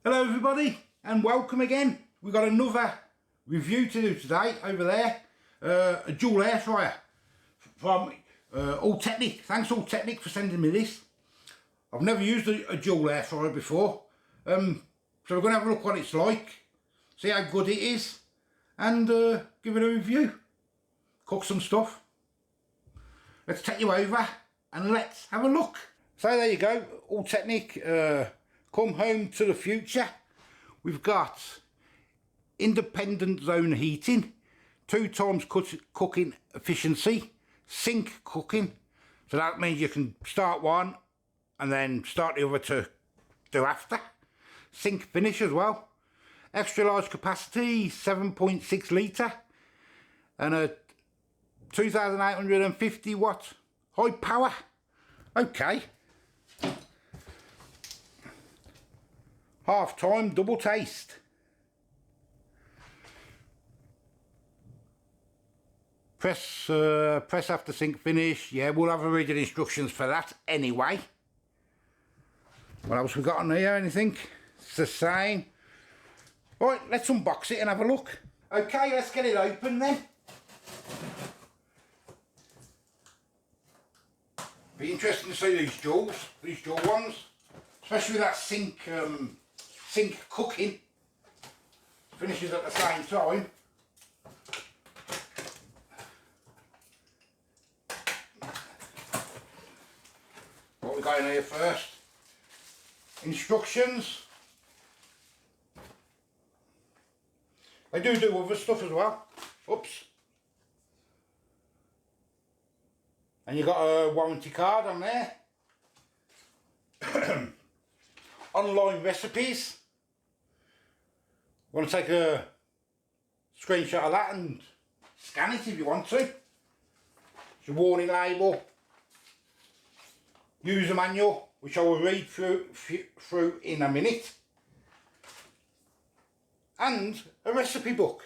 Hello everybody and welcome again. We've got another review to do today over there. A dual air fryer from Ultenic. Thanks Ultenic for sending me this. I've never used a dual air fryer before. So we're going to have a look what it's like, see how good it is, and give it a review. Cook some stuff. Let's take you over and let's have a look. So there you go, Ultenic. Come home to the future. We've got independent zone heating, 2 times cooking efficiency, sync cooking, so that means you can start one and then start the other to do after. Sync finish as well. Extra large capacity, 7.6 litre, and a 2850 watt high power. Okay. Half time, double taste. Press after sync finish. Yeah, we'll have a read of the instructions for that anyway. What else we got on here? Anything? It's the same. Right, let's unbox it and have a look. Okay, let's get it open then. Be interesting to see these dual ones, especially with that sync cooking finishes at the same time. What we got in here first? Instructions. They do other stuff as well. Oops. And you got a warranty card on there. Online recipes. Want to take a screenshot of that and scan it if you want to. It's your warning label. User manual, which I will read through in a minute. And a recipe book.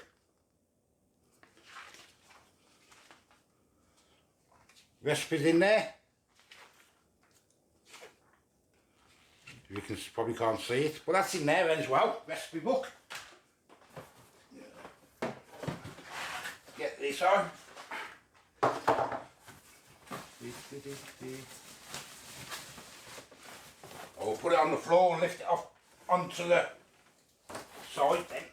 Recipes in there. You probably can't see it, but that's in there as well. Recipe book. Get this on. I'll put it on the floor and lift it off onto the side then.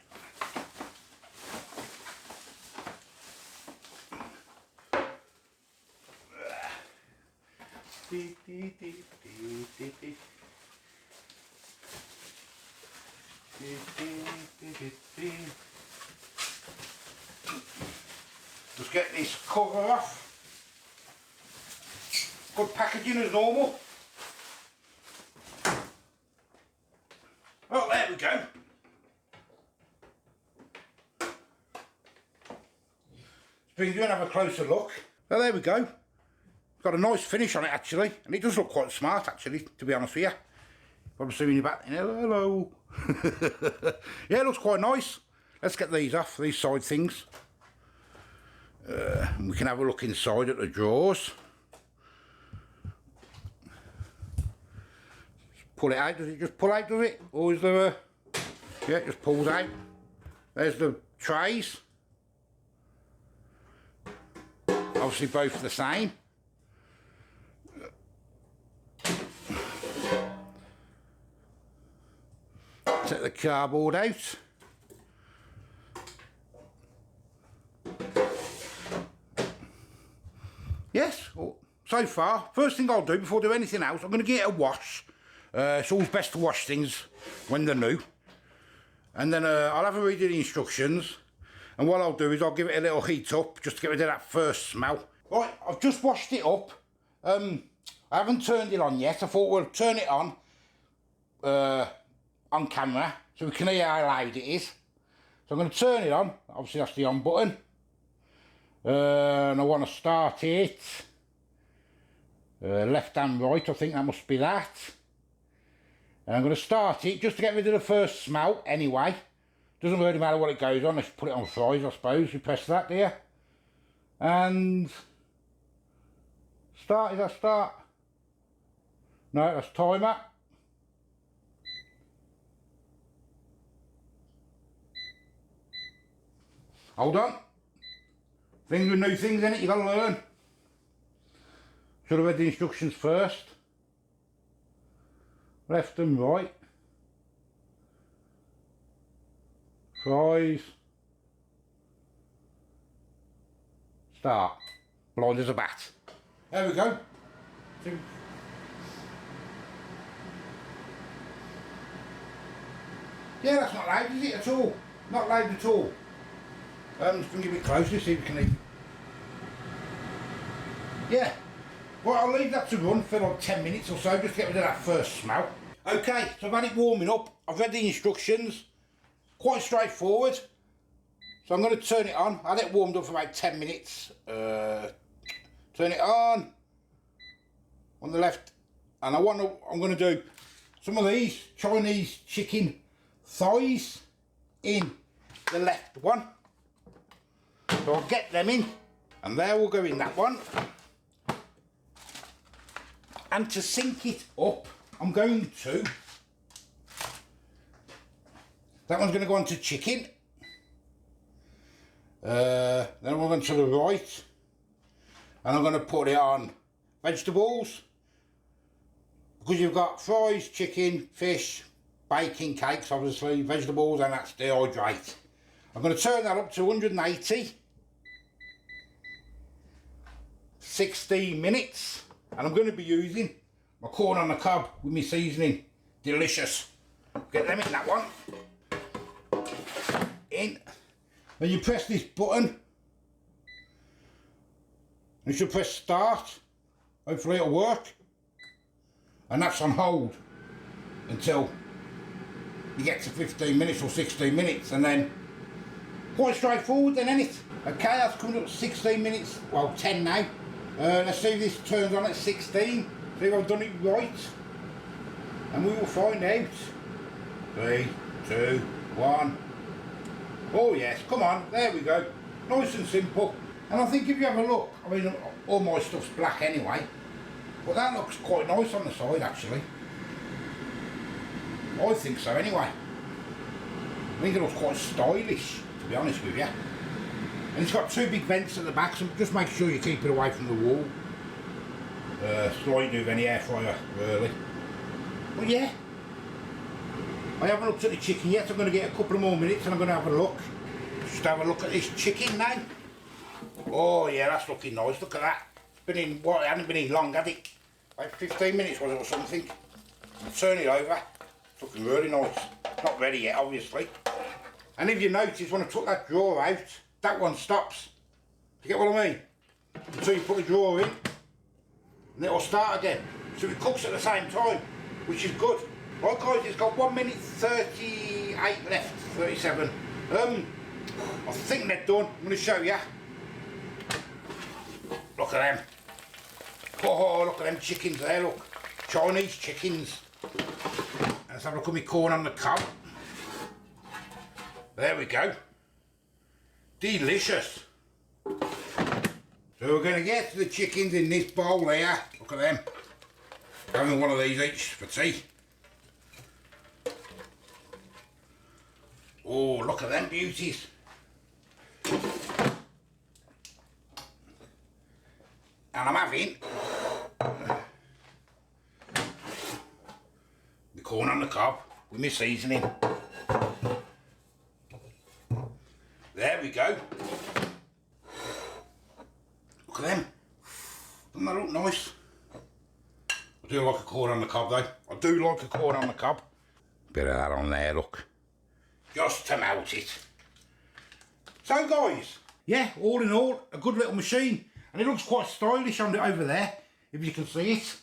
Just get this cover off. Good packaging as normal. Oh, there we go. Let's bring you and have a closer look. Oh, there we go. Got a nice finish on it actually, and it does look quite smart actually, to be honest with you. I'm seeing you back. Hello. Yeah, it looks quite nice. Let's get these off, these side things. We can have a look inside at the drawers. Pull it out. Does it just pull out, does it? Or is there a... Yeah, it just pulls out. There's the trays. Obviously both the same. Take the cardboard out. Yes, so far, first thing I'll do before I do anything else, I'm going to give it a wash. It's always best to wash things when they're new. And then I'll have a read of the instructions. And what I'll do is I'll give it a little heat up, just to get rid of that first smell. Right, I've just washed it up. I haven't turned it on yet. I thought we'll turn it on camera, so we can hear how loud it is. So I'm going to turn it on. Obviously that's the on button. And I want to start it left and right. I think that must be that. And I'm going to start it just to get rid of the first smell anyway. Doesn't really matter what it goes on. Let's put it on fries, I suppose. You press that there and start. Is that start? No, that's timer. Hold on. Things with new things in it, you gotta learn. Should have read the instructions first. Left and right. Fries. Start. Blind as a bat. There we go. Yeah, that's not loud, is it, at all? Not loud at all. Just bring it a bit closer, see if we can eat. Yeah. Well, I'll leave that to run for like 10 minutes or so, just get rid of that first smell. Okay, so I've had it warming up. I've read the instructions. Quite straightforward. So I'm going to turn it on. I had it warmed up for about 10 minutes. Turn it on the left. And I'm going to do some of these Chinese chicken thighs in the left one. So I'll get them in. And there will go in that one. And to sync it up, I'm going to... That one's going to go on to chicken. Then I'm going to the right. And I'm going to put it on vegetables. Because you've got fries, chicken, fish, baking, cakes, obviously, vegetables, and that's dehydrate. I'm going to turn that up to 180. 16 minutes. And I'm going to be using my corn on the cob with my seasoning. Delicious. Get them in that one. In. Then you press this button. You should press start. Hopefully it'll work. And that's on hold until you get to 15 minutes or 16 minutes, and then quite straightforward then, isn't it? Okay, that's coming up to 16 minutes, well 10 now. Let's see if this turns on at 16, see if I've done it right. And we will find out. 3, 2, 1. Oh yes, come on, there we go. Nice and simple. And I think if you have a look, I mean, all my stuff's black anyway, but that looks quite nice on the side actually. I think so anyway. I think it looks quite stylish, to be honest with you. And it's got 2 big vents at the back, so just make sure you keep it away from the wall. Slightly with any air fryer, really. But yeah, I haven't looked at the chicken yet, so I'm going to get a couple of more minutes and I'm going to have a look. Just have a look at this chicken now. Oh yeah, that's looking nice, look at that. It's been in, what, it hasn't been in long, had it? Like 15 minutes was it or something. Turn it over, it's looking really nice. Not ready yet, obviously. And if you notice, when I took that drawer out, that one stops. Do you get what I mean? Until you put the drawer in, and it'll start again. So it cooks at the same time, which is good. Right guys, it's got 1 minute 38 left, 37. I think they're done. I'm going to show you. Look at them. Oh, look at them chickens there, look. Chinese chickens. Let's have a look at my corn on the cob. There we go. Delicious. So we're going to get the chickens in this bowl here. Look at them. Having one of these each for tea. Oh, look at them beauties. And I'm having the corn on the cob with my seasoning. There we go. Look at them. Doesn't that look nice? I do like a corn on the cob though. I do like a corn on the cob. Bit of that on there, look. Just to melt it. So guys, yeah, all in all, a good little machine. And it looks quite stylish on it over there, if you can see it.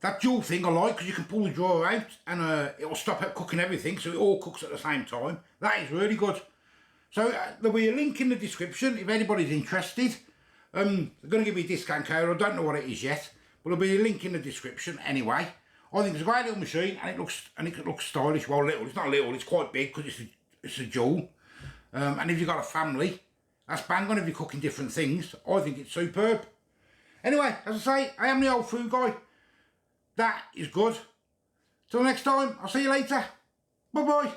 That dual thing I like, because you can pull the drawer out and it will stop it cooking everything, so it all cooks at the same time. That is really good. So there'll be a link in the description if anybody's interested. They're going to give me a discount code, I don't know what it is yet, but there'll be a link in the description anyway. I think it's a great little machine, and it looks stylish. Well, little, it's not little, it's quite big because it's a dual. And if you've got a family, that's bang on if you're cooking different things. I think it's superb. Anyway, as I say, I am the old food guy. That is good. Till next time, I'll see you later. Bye bye.